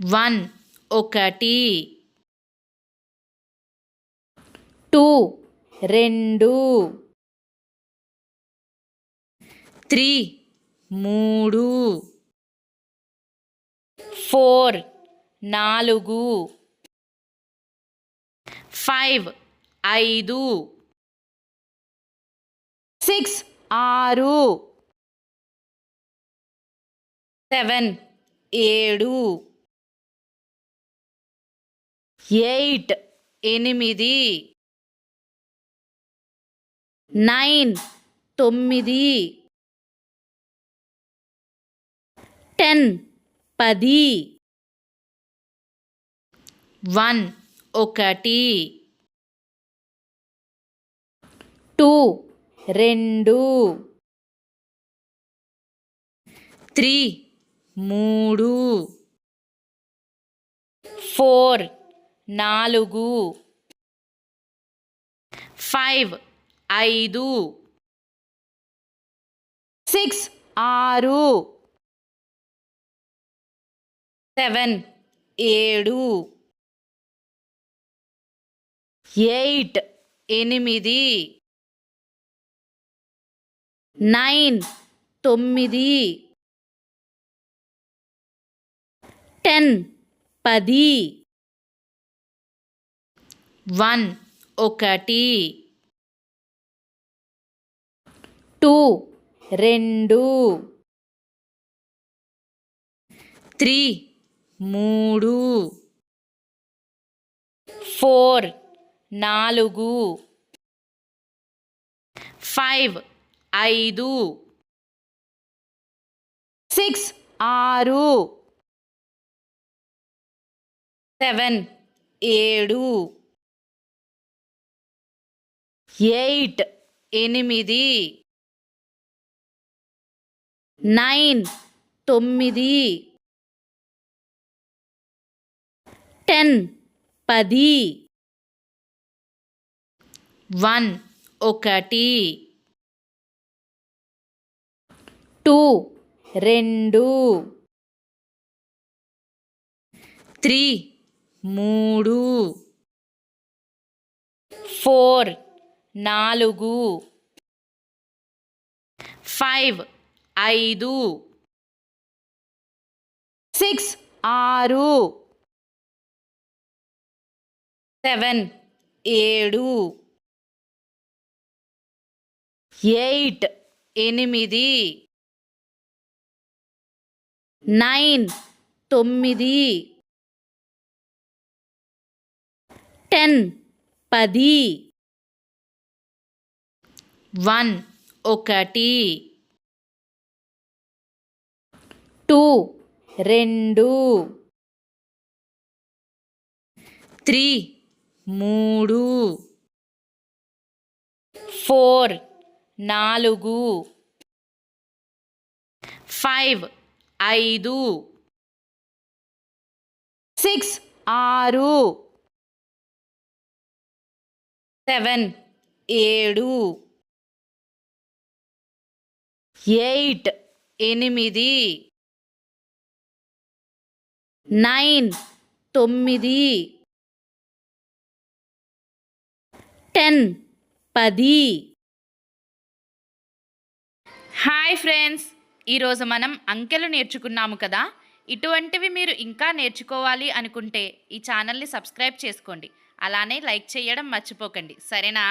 1 ఒకటి, 2 రెండు, 3 మూడు, 4 నాలుగు, 5 ఐదు, 6 ఆరు, 7 ఏడు, 8 ఎనిమిది, 9 తొమ్మిది, 10 పది, 1 ఒకటి, 2 రెండు, 3 మూడు, 4 నాలుగు, 5 ఐదు, 6 ఆరు, 7 ఏడు, 8 ఎనిమిది, 9 తొమ్మిది, 10 పది, 1 ఒకటి, 2 రెండు, 3 మూడు, 4 నాలుగు, 5 ఐదు, 6 ఆరు, 7 ఏడు, 8 ఎనిమిది, 9 తొమ్మిది, 10 పది, 1 ఒకటి, 2 రెండు, 3 మూడు, 4 నాలుగు, 5 ఐదు, 6 ఆరు, 7 ఏడు, 8 ఎనిమిది, 9 తొమ్మిది, 10 పది, 1 ఒకటి, 2 రెండు, 3 మూడు, 4 నాలుగు, 5 ఐదు, 6 ఆరు, 7 ఏడు, 8 ఎనిమిది, 9 తొమ్మిది, 10 పది. హాయ్ ఫ్రెండ్స్, ఈరోజు మనం అంకెలు నేర్చుకున్నాము కదా. ఇటువంటివి మీరు ఇంకా నేర్చుకోవాలి అనుకుంటే ఈ ఛానల్ని సబ్స్క్రైబ్ చేసుకోండి. అలానే లైక్ చేయడం మర్చిపోకండి, సరేనా?